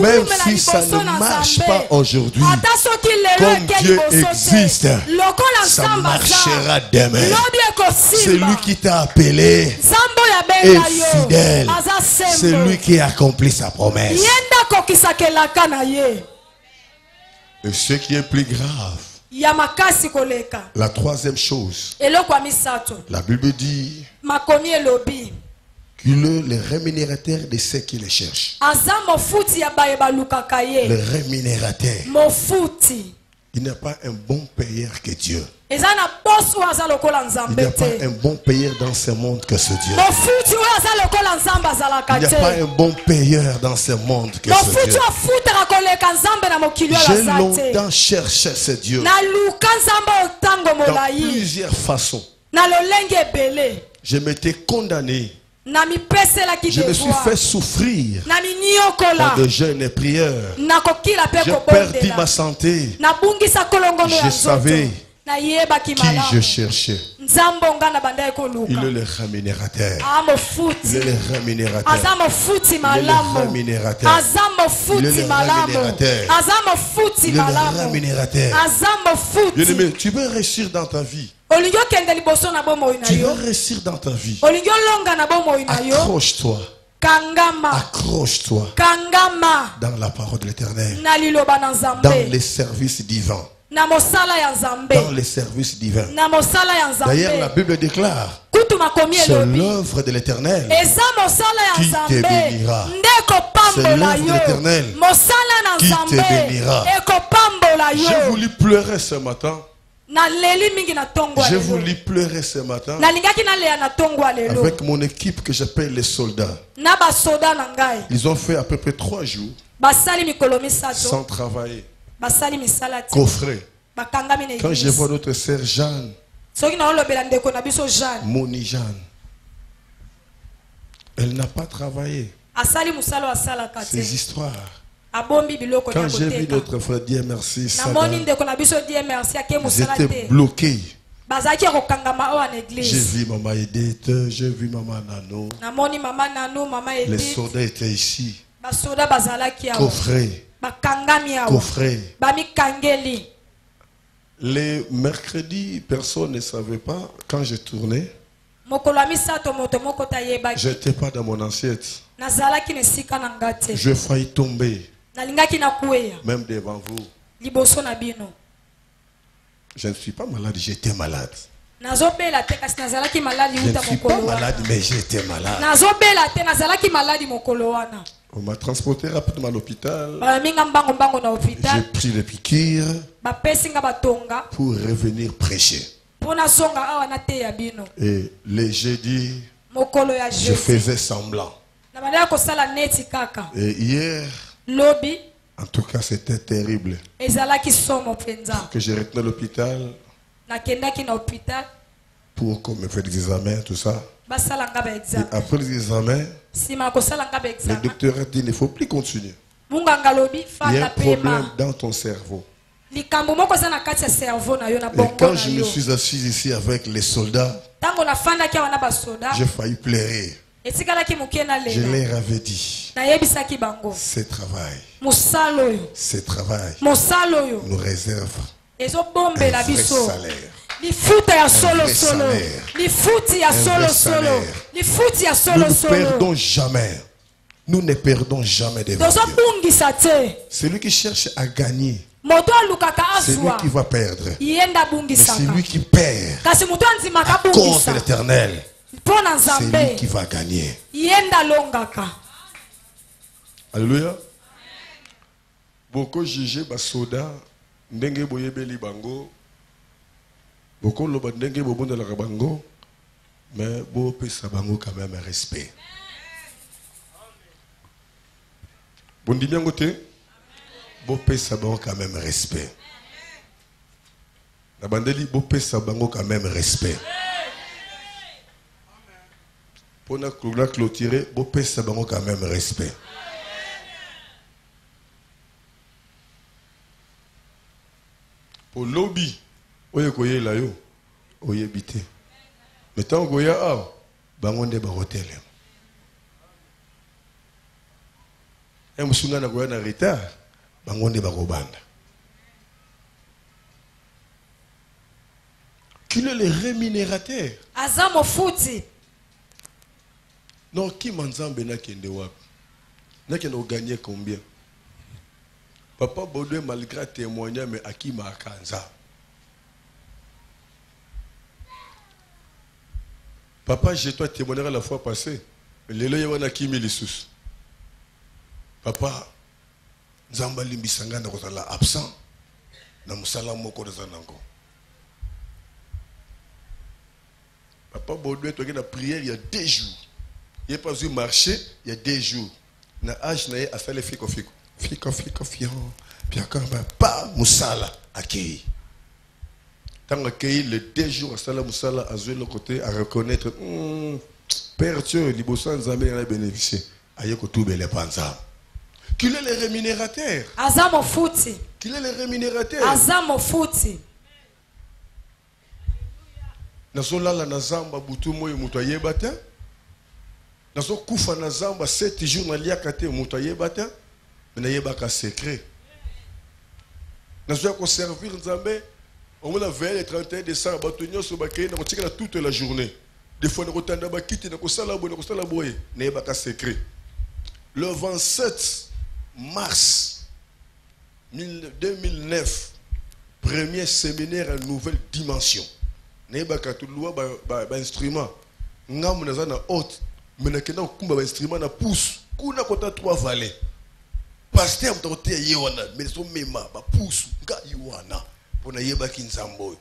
Même si ça ne marche pas aujourd'hui, comme Dieu existe, ça marchera demain. Celui qui t'a appelé est fidèle. C'est lui qui accomplit sa promesse. Et ce qui est plus grave, la troisième chose, la Bible dit qu'il est le rémunérateur de ceux qui le cherchent. Le rémunérateur. Il n'y a pas un bon payeur que Dieu. Il n'y a pas un bon payeur dans ce monde que ce Dieu. Il n'y a pas un bon payeur dans ce monde que ce Dieu. J'ai longtemps cherché ce Dieu dans plusieurs façons. Je m'étais condamné. Je me suis fait souffrir dans de jeûnes et prières. J'ai perdu ma santé. Je savais qui je cherchais. Il est le rémunérateur. Il est le rémunérateur. Il est le rémunérateur. Il est le rémunérateur. Bien-aimé, tu veux réussir dans ta vie. Tu veux réussir dans ta vie. Accroche-toi. Accroche-toi dans la parole de l'Éternel, dans les services divins. Dans les services divins. D'ailleurs, la Bible déclare: c'est l'œuvre de l'Éternel qui te bénira. C'est l'œuvre de l'Éternel qui te bénira. J'ai voulu pleurer ce matin. J'ai voulu pleurer ce matin avec mon équipe que j'appelle les soldats. Ils ont fait à peu près 3 jours sans travailler. Coffret. Quand je vois notre sœur Jeanne, Moni Jeanne, elle n'a pas travaillé. Ces histoires. Quand j'ai vu notre frère Dieu merci, ils étaient bloqués. J'ai vu maman Edith, j'ai vu maman Nano. Les soldats étaient ici. Coffret. Coffret. Les mercredis, personne ne savait pas. Quand je tournais, je n'étais pas dans mon assiette. Je faillis tomber. Même devant vous. Je ne suis pas malade, j'étais malade. Je ne suis pas malade, mais j'étais malade. On m'a transporté rapidement à l'hôpital. J'ai pris les piqûres pour revenir prêcher. Et les jeudis, je faisais semblant. Et hier, en tout cas, c'était terrible. Que j'ai retenu à l'hôpital pour qu'on me fasse des examens, tout ça. Et après les examens, le docteur a dit il ne faut plus continuer. Il y a un problème dans ton cerveau. Et quand je me suis assis ici avec les soldats, j'ai failli pleurer. Je leur avais dit, ce travail nous réserve un vrai salaire. Nous ne perdons jamais devant Dieu. Celui qui cherche à gagner, c'est lui qui va perdre. Mais c'est lui qui perd à cause de l'Éternel. C'est lui qui va gagner. Alléluia. Beaucoup jugé basoda ndenge boyebeli bango. Beaucoup loba ndenge bobonda la bango, mais bo pesa bango quand même respect. Bondi bien côté, bo pesa bango quand même respect. La bandeli bo pesa bango quand même respect. Pour la clôturer, bo pesa bango quand même respect. Pour lobby, oye koye la yo, oye bité. Mais tant koye a, bangonde ba hotel. Et musunga na koye na retard, bangonde ba robanda. Qui est le rémunérateur? Azamo futi. Non, qui manzambe na kende wap? Na kende gagner combien? Papa Baudouin malgré témoignage mais à qui m'a kanza? Papa, j'ai toi témoigné la fois passée. Lelo yawana kimi lissus. Papa, Nzamba limbisanga na kozala absent. Na musala moko rezanango. Papa Baudouin toi na prière il y a 2 jours. Il n'est pas eu marché il y a 2 jours. Na âge na a fait fiko. Fiko fion. Puis quand pas musala accueilli. Tant accueilli les 2 jours à Sala Moussala à jouer le côté à reconnaître Père Dieu, Libosan Nzambe en a bénéficié. Ayeko tout bel panza. Qu'il est le rémunérateur. Azamo futi. Qu'il est le rémunérateur. Azamo futi. Nazola la nazamba butu moyo mutu ayebata. Nazo kufa nazamba 7 jours na liakate mutu ayebata. Mais nayebaka secret. Nazo ko servir Nzambe. On a veillé le 31 décembre, on a toute la journée. Des fois, on a quitté, on a secret. Le 27 mars 2009, premier séminaire à nouvelle dimension. On a un instrument. On a un haute. On a un instrument à pouce. On a 3 valets. Pasteur, on a un pouce. On a yeba kinzambo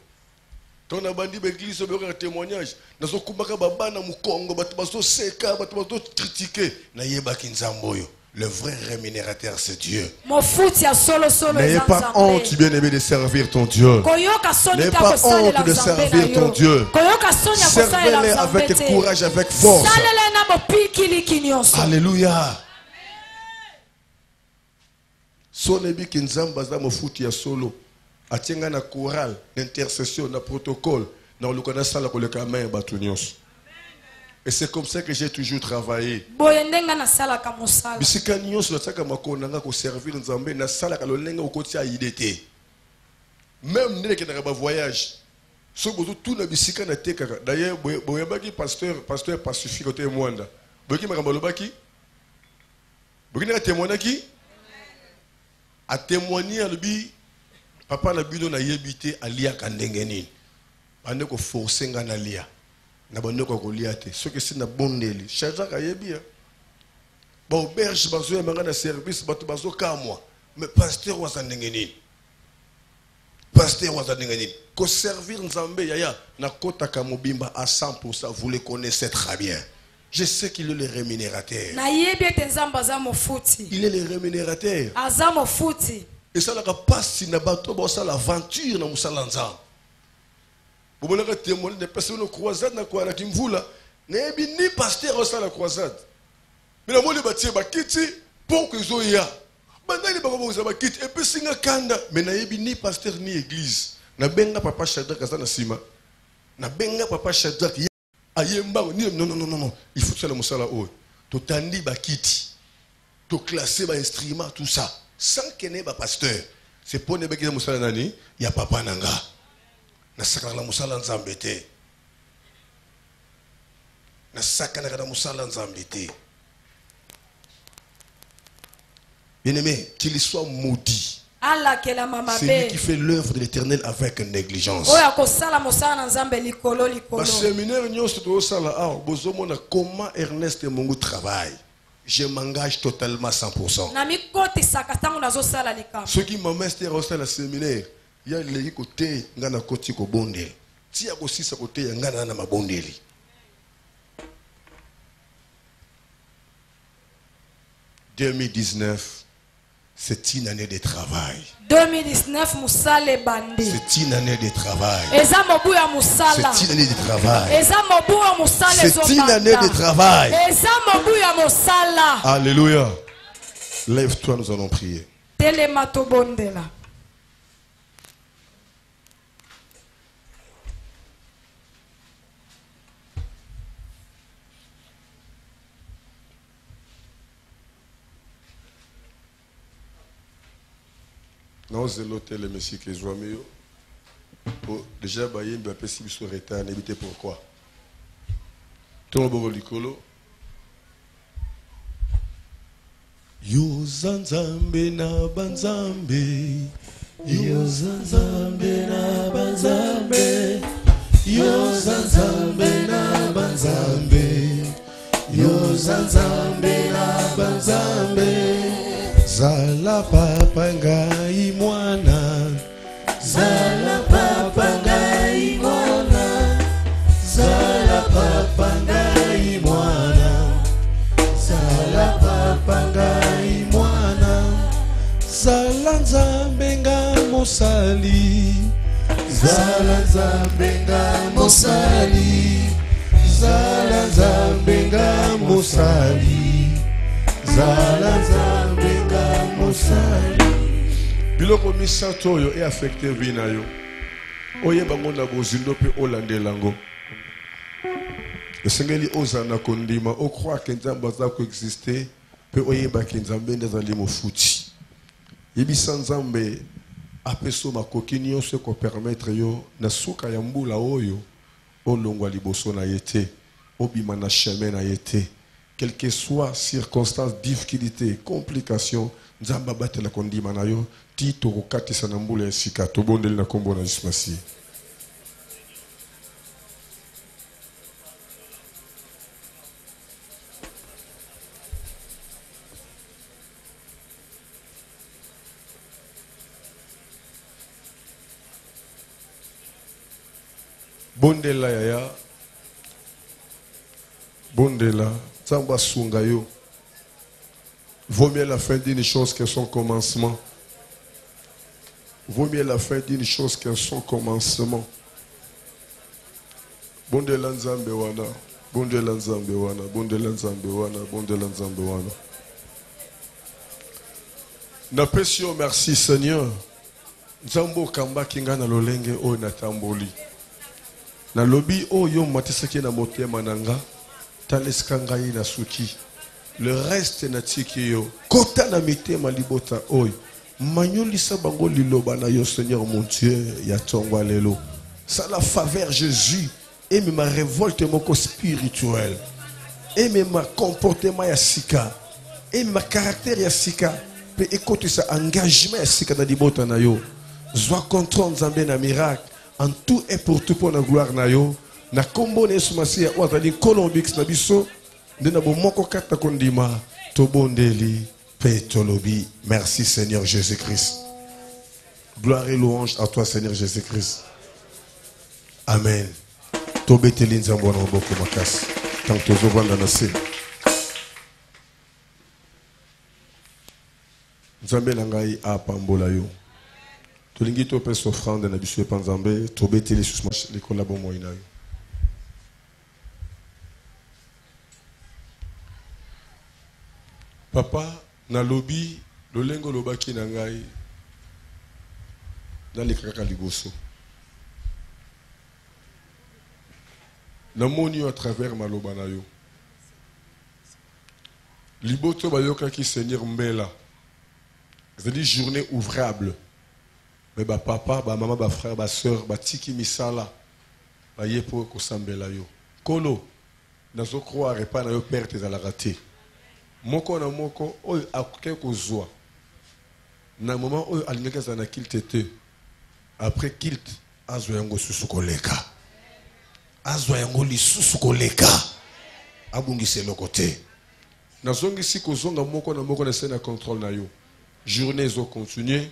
Quand on a bandi l'église, on a un témoignage. Dans ce kumaka babana mukongo, batubaso seka, batubaso critiquer. Na yeba kinzamboyo. Le vrai rémunérateur, c'est Dieu. N'ayez pas honte, bien-aimé, de servir ton Dieu. N'ayez pas honte de servir ton Dieu. Servez-les avec courage, avec force. Alléluia. Sonebi kinzamba za mofuti ya solo. Atienga na chorale, d'intercession, na protocole, na lukana sala ko le kamain batunios. Et c'est comme ça que j'ai toujours travaillé. Bisika nyonso na tsaka makona nga ko servir nzambe na sala ka lolenga okoti a idete. Même ndeke na ba voyage. So bozo tout na bisika na tekaka. D'ailleurs boyabaki pasteur pacifique ote mwanda. Boki makamba lobaki? Boki na témoignaki? A témoigner à lui, papa na bino na yebite alia kandengeni. Bande ko forcer nga na lia. Na bande ko kolia te. Ce que c'est na bondeli. Chaque a yebia. Ba auberge bazo ya manga na service bato bazo ka moi. Mais pasteur wa sandengeni. Pasteur wa sandengeni. Ko servir nzambe yaya na kota ka mobimba à 100%, vous le connaissez très bien. Je sais qu'il est le rémunérateur. Il est le rémunérateur. Et ça n'a pas si na bateau bossa l'aventure na musalanza. Vous voulez témoigner des personnes de croisade na quoi na kimvula. N'ebi ni pasteur ossa la croisade. Mais la mole batie bakiti pour que zoya. Bandali ba ko bakiti et puis singa kanda mais na yebi ni pasteur ni église. Na benga papa Shadrach kaza na sima. Na benga papa Shadrach non, il faut que le musala haut. Tu tandi bakiti, tu classer ba instrument tout ça, sans qu'il n'y ait pas pasteur. C'est pour ne pas qu'il y ait musala nani, il y a papa nanga. Na saka la musala nzambete. Na saka na musala nzambete. Bien-aimé, qu'il soit maudit. C'est lui qui fait l'œuvre de l'Éternel avec négligence. Comment Ernest Mungu travaille. Je m'engage totalement 100%. Ceux qui m'amènent au séminaire, il y a les côtés, il y a les côtés qui sont bons. Si il y a aussi ce côté, il y a les bons. 2019. C'est une année de travail. 2019 musale bandi. C'est une année de travail. Eza mobu ya musala. C'est une année de travail. Eza mobu ya musala. C'est une année de travail. Eza mobu ya musala. Alléluia. Lève-toi, nous allons prier. Telema to bondela. Non, c'est l'hôtel, monsieur qui est joué. Déjà, il y a un peu de retard, n'évitez pourquoi. Tout le monde likolo. Yo zanzambe na banzambe. Yo zanzambe na banzambe. Yo zanzambe na banzambe. Yo zanzambe na banzambe. Zala papa ngai mwana. Zala papa ngai mwana. Zala papa ngai mwana. Zala papa ngai mwana. Zala nzambe nga mosali. Zala nzambe nga mosali. Zala nzambe nga mosali. Zala nzambe nga mosali. Biloko misato oyo e affecté vie na yo. Oyeba ngo na bozindo pe olandela ngo. Esengeli ozana kondima o croire que nzambe aza ko exister pe oyeba ke nzambe ndazali mofuti. Yebisa nzambe apeso makoki nyonso ko permettre yo na suka ya mbula oyo olongwa liboso na yete obima na chemin na yete. Quelle que soit circonstance, difficulté, complication, nzamba batela kondima na yo ti tokokatisa na mbula ya sika tobondeli na kombo na Yesu Masihi. Bondela yaya. Bondela. Samba sungayo. Vaut mieux la fin d'une chose que son commencement. Vaut mieux la fin d'une chose que son commencement. Bondela nzambe wana. Bondela nzambe wana. Bondela nzambe wana. Bondela nzambe wana. Napesio merci Seigneur. Nzambo kamba kinga na lolenge o na tamboli. Na lobi o yo matisaki na motema nanga. Taleska ngai na suki. Le reste na tiki yo. Kota na mitema libota oy. Manyolisa bango liloba na yo Seigneur mon Dieu. Ya tongwa lelo. Ça la faveur Jésus. Et ma révolte moko spirituelle. Et ma comportement ya sika. Et ma caractère ya sika. Pe écoute ça engagement ya sika na libota na yo. Zwa contrôle nzambe na miracle. En tout et pour tout pour la gloire na yo. Na kombo ne sumasi ya wazali Colombix na biso. Ndena bo moko kata kondima. Tobondeli pe tolobi. Merci Seigneur Jésus-Christ. Gloire et louange à toi Seigneur Jésus-Christ. Amen. Tobeteli nzambo na boko makasi. Tant tozo vanda na se. Nzambe na ngai apambola yo. Tolingi to pesa offrande na biso pa nzambe, tobeteli susma likola bomo ina yo. Papa na lobi lolengo lobaki na ngai na likaka liboso. Na moni à travers maloba na yo. Liboto bayoka ki Seigneur mbela. C'est-à-dire journée ouvrable. Mais ba papa, ba maman, ba frère, ba soeur, ba tiki misala. Ba yepo ko sambela yo. Kolo nazo croire pas na yo perte za la raté. Moko na moko oy akoke ko zwa. Na moment oy alingaka za na kilte te. Après kilte azwa yango susu koleka. Azwa yango lisusu koleka. Abungise lokote. Nazongisi ko zonga moko na sena contrôle na yo. Journée zo continuer.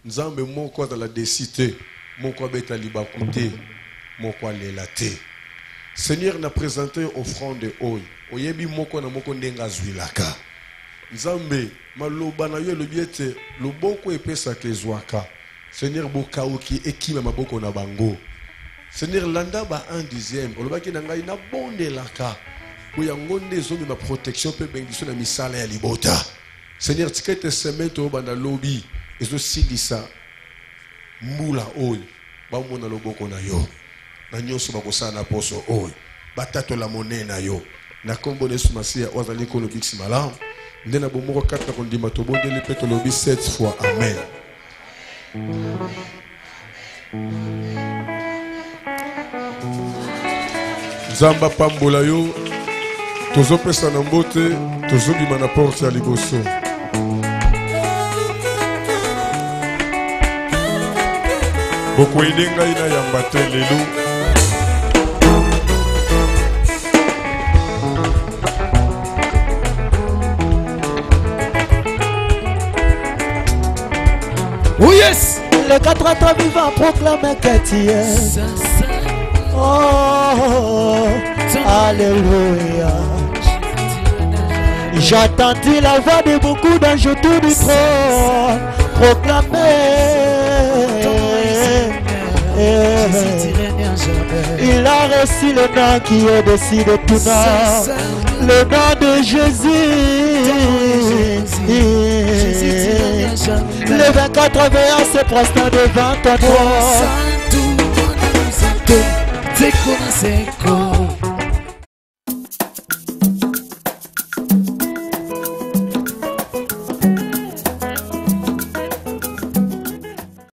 Nzambe moko dans la décité. Moko beta libakute. Moko lelate. Seigneur n'a présenté offrande oy. Oyebi moko na moko ndenga zwilaka. Nzambe maloba na yo le biete loboko epesa kezwaka. Seigneur bokaoki ekima maboko na bango. Seigneur landa ba 1/10. Olobaki na ngai na bondelaka. Pour yangonde zomi ma protection pe bendition na misala ya libota. Seigneur tikete semento banda lobi ezo silisa mula oy ba mona loboko na yo. Na nyoso bakosana na poso oy. Batato la monnaie na yo. Na kombo ne sumasia wazali ko lobi malam. Ndena bomoko kata kondima to bondeli peto lobi 7 fois. Amen. Zamba pambola yo. Tozo pesa na mbote, tozo bima na porte ya liboso. Boko idenga ina yambate lelo. Oh yes! Les 4 êtres vivants proclament que tu es. Oh, alléluia. J'attendis la voix de beaucoup d'anges autour du trône proclamer. Il a reçu le nom qui est au-dessus de tout nom, le nom de Jésus. Les 24 veillants se prosternent devant ton trône.